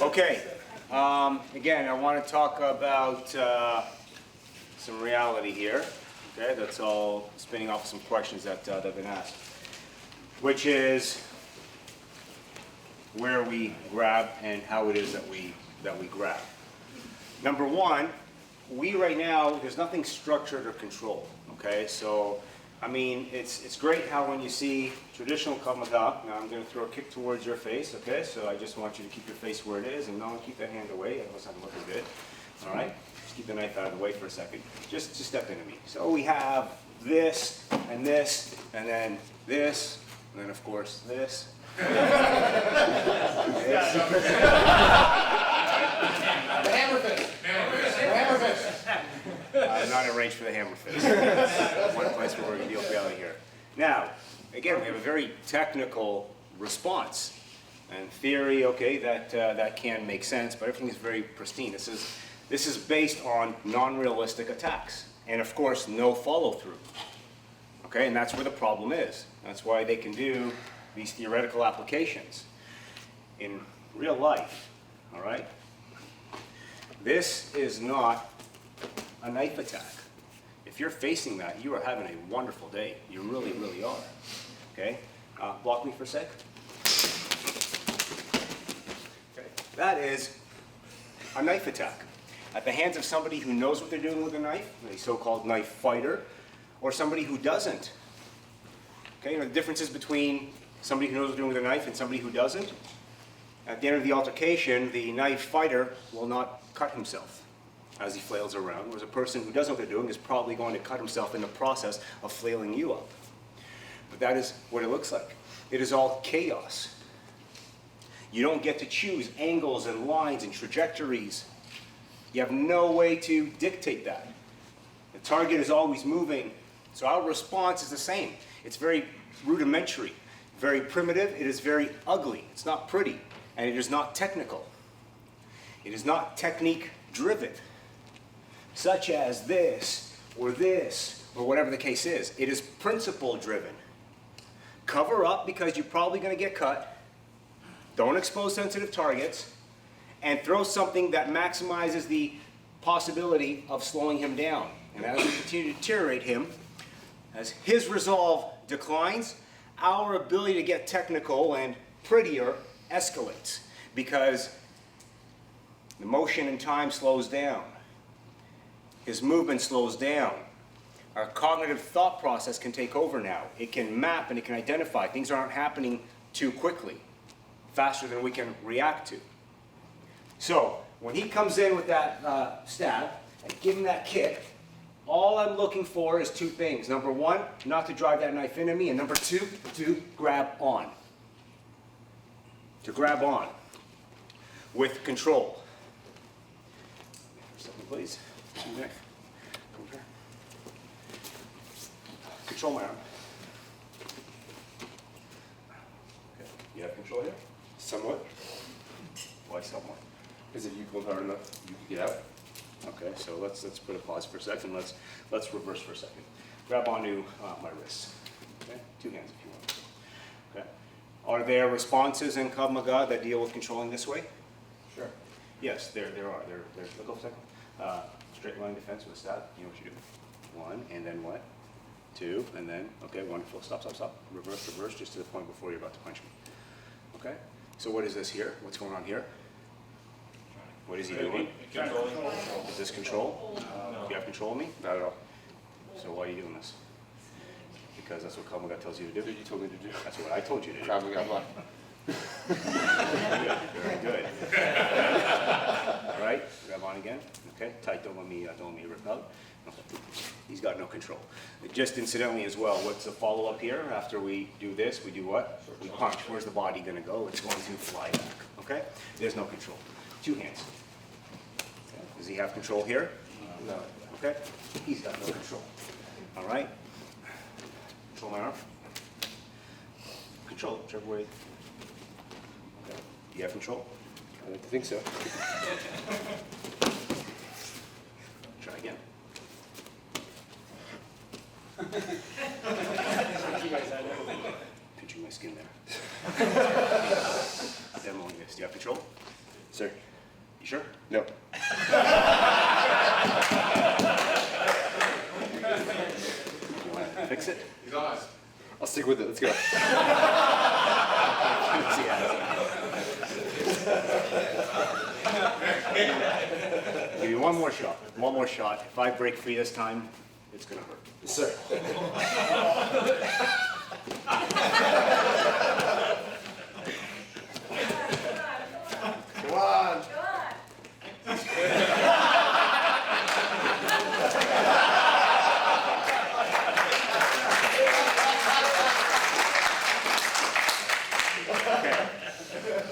Okay. Again, I want to talk about some reality here. Okay, that's all spinning off some questions that have been asked, which is where we grab and how it is that we grab. Number one, we right now, there's nothing structured or controlled. Okay, so I mean, it's great how when you see traditional Krav Maga, now I'm going to throw a kick towards your face, okay? So I just want you to keep your face where it is, and no, keep that hand away, otherwise I'm looking good. All right? Just keep the knife out of the way for a second. Just step into me. So we have this, and then this, and then of course this. The hammer fist. The hammer fist. I'm not arranged for the hammer fist. One place where we're going to deal reality here. Now, again, we have a very technical response. And theory, okay, that can make sense, but everything is very pristine. This is based on non-realistic attacks. And of course, no follow-through. Okay, and that's where the problem is. That's why they can do these theoretical applications. In real life, all right, this is not a knife attack. If you're facing that, you are having a wonderful day. You really, really are. Okay? Block me for a sec. Okay. That is a knife attack at the hands of somebody who knows what they're doing with a knife, a so-called knife fighter, or somebody who doesn't. Okay? You know, the differences between somebody who knows what they're doing with a knife and somebody who doesn't. At the end of the altercation, the knife fighter will not cut himself as he flails around, whereas a person who doesn't know what they're doing is probably going to cut himself in the process of flailing you up. But that is what it looks like. It is all chaos. You don't get to choose angles and lines and trajectories. You have no way to dictate that. The target is always moving, so our response is the same. It's very rudimentary, very primitive, it is very ugly, it's not pretty, and it is not technical. It is not technique driven, such as this, or whatever the case is. It is principle driven. Cover up because you're probably going to get cut. Don't expose sensitive targets. And throw something that maximizes the possibility of slowing him down. And as we continue to deteriorate him, as his resolve declines, our ability to get technical and prettier escalates because the motion and time slows down. His movement slows down. Our cognitive thought process can take over now. It can map and it can identify. Things aren't happening too quickly, faster than we can react to. So, when he comes in with that stab and give him that kick, all I'm looking for is two things. Number one, not to drive that knife into me, and number two, to grab on. To grab on with control. For a second, please. Come here. Control my arm. Okay. You have control here? Somewhat. Why somewhat? Because if you pull hard enough, you can get out. Okay, so let's put a pause for a second. Let's reverse for a second. Grab onto my wrists. Okay, two hands if you want. Okay. Are there responses in Krav Maga that deal with controlling this way? Sure. Yes, there are. Look over a second. Straight line defense with a stab. You know what you do. One, and then what? Two, and then, okay, wonderful. Stop. Reverse, just to the point before you're about to punch me. Okay? So what is this here? What's going on here? What is he doing? Is this control? Do you have control of me? Not at all. So why are you doing this? Because that's what Krav Maga tells you to do. You told me to do. That's what I told you to do. Krav Maga block. Very good. All right, grab on again. Okay, tight. Don't let me rip out. Okay. He's got no control. Just incidentally as well, what's the follow-up here? After we do this, we do what? We punch. Where's the body going to go? It's going to fly back. Okay? There's no control. Two hands. Okay. Does he have control here? No. Okay? He's got no control. All right? Control my arm. Control it, whichever way. Okay. Do you have control? I don't think so. Try again. Pinching my skin there. You have control? Sir. You sure? No. You want to fix it? He's on us. I'll stick with it. Let's go. Give you one more shot. One more shot. If I break free this time, it's going to hurt. Yes, sir. Come on.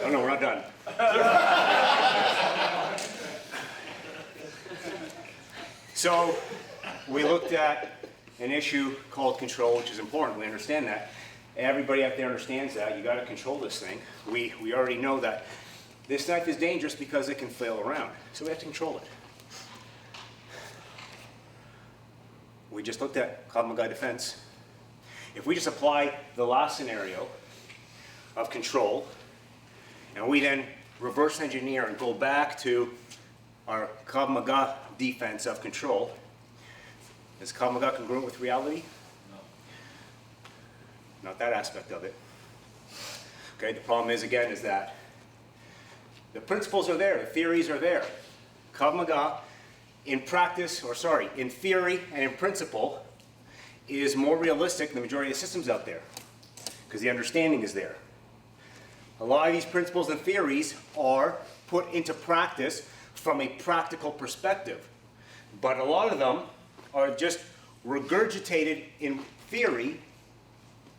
Oh no, we're not done. So, we looked at an issue called control, which is important. We understand that. Everybody out there understands that. You got to control this thing. We already know that this knife is dangerous because it can flail around. So we have to control it. We just looked at Krav Maga defense. If we just apply the last scenario of control, and we then reverse engineer and go back to our Krav Maga defense of control, is Krav Maga congruent with reality? No. Not that aspect of it. Okay, the problem is, again, is that the principles are there, the theories are there. Krav Maga, in practice, or sorry, in theory and in principle, is more realistic than the majority of the systems out there, because the understanding is there. A lot of these principles and theories are put into practice from a practical perspective, but a lot of them are just regurgitated in theory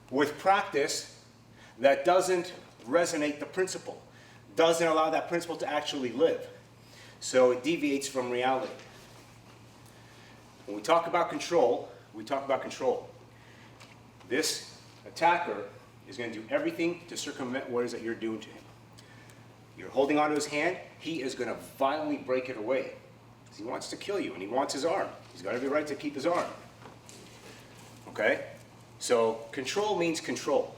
with practice that doesn't resonate the principle, doesn't allow that principle to actually live. So it deviates from reality. When we talk about control, we talk about control. This attacker is going to do everything to circumvent what it is that you're doing to him. You're holding onto his hand, he is going to violently break it away. Because he wants to kill you, and he wants his arm. He's got every right to keep his arm. Okay? So control means control.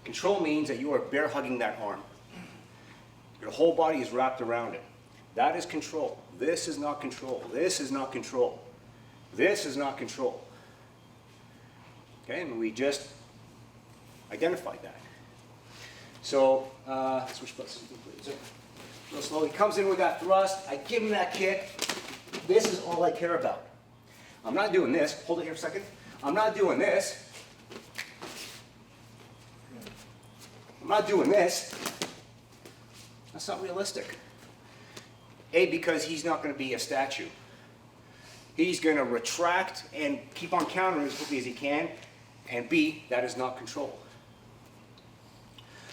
Control means that you are bear hugging that arm. Your whole body is wrapped around it. That is control. This is not control. This is not control. This is not control. Okay, and we just identified that. So, switch buttons, please. Real slowly, comes in with that thrust. I give him that kick. This is all I care about. I'm not doing this. Hold it here for a second. I'm not doing this. I'm not doing this. That's not realistic. A, because he's not going to be a statue. He's going to retract and keep on countering as quickly as he can. And B, that is not control.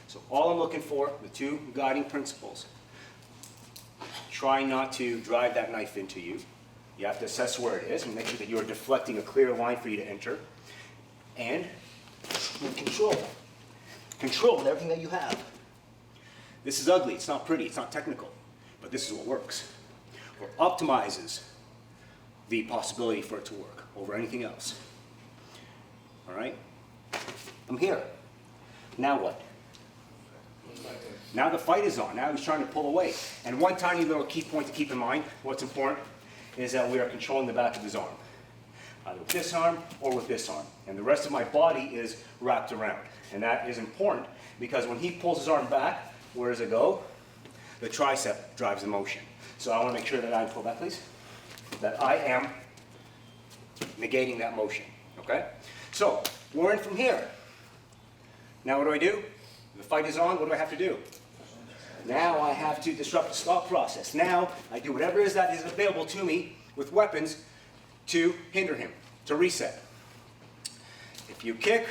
So all I'm looking for, the two guiding principles. Try not to drive that knife into you. You have to assess where it is and make sure that you are deflecting a clear line for you to enter. And control. Control with everything that you have. This is ugly, it's not pretty, it's not technical, but this is what works. Or optimizes the possibility for it to work over anything else. All right? I'm here. Now what? Now the fight is on. Now he's trying to pull away. And one tiny little key point to keep in mind, what's important, is that we are controlling the back of his arm. Either with this arm or with this arm. And the rest of my body is wrapped around. And that is important because when he pulls his arm back, where does it go? The tricep drives the motion. So I want to make sure that I pull back, please. That I am negating that motion. Okay? So we're in from here. Now what do? The fight is on. What do I have to do? Now I have to disrupt the stop process. Now I do whatever it is that is available to me with weapons to hinder him, to reset. If you kick,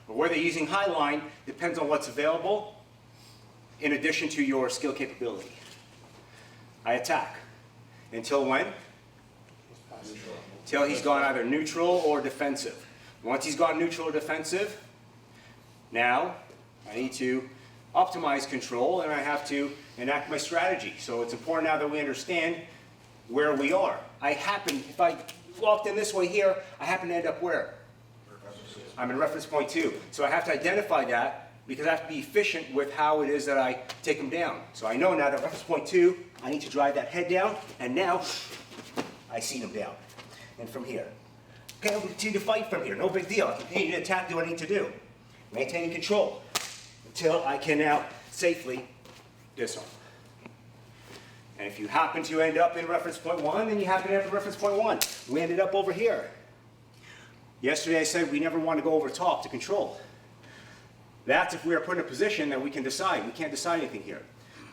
or whether you're using high line, depends on what's available in addition to your skill capability. I attack. Until when? Until he's gone either neutral or defensive. Once he's gone neutral or defensive, now I need to optimize control and I have to enact my strategy. So it's important now that we understand where we are. If I walked in this way here, I happen to end up where? I'm in reference point 2. So I have to identify that because I have to be efficient with how it is that I take them down. So I know now that reference point 2, I need to drive that head down, and now I seat them down. And from here. Okay, I'll continue to fight from here, no big deal. I continue to attack, do what I need to do. Maintaining control until I can now safely disarm. And if you happen to end up in reference point 1, then you happen to end up in reference point 1. We ended up over here. Yesterday I said we never want to go over top to control. That's if we are put in a position that we can decide. We can't decide anything here.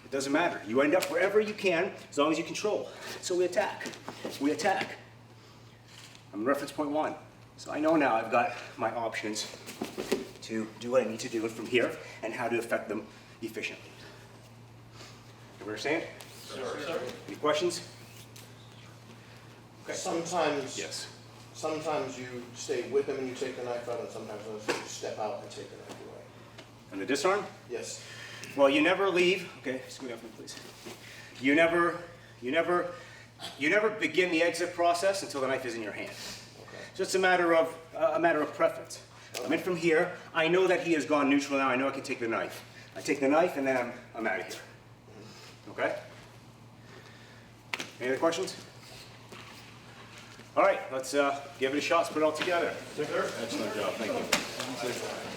It doesn't matter. You end up wherever you can as long as you control. So we attack. We attack. I'm in reference point 1. So I know now I've got my options to do what I need to do from here and how to affect them efficiently. You understand? Sir. Any questions? Okay. Sometimes, Yes. sometimes you stay with him and you take the knife out, and sometimes you step out and take the knife away. And the disarm? Yes. Well, you never leave. Okay, scoot up, please. You never begin the exit process until the knife is in your hand. Okay. So it's a matter of preference. I'm in from here. I know that he has gone neutral now. I know I can take the knife. I take the knife and then I'm out of here. Okay? Any other questions? All right, let's give it a shot. Let's put it all together. Excellent job. Thank you.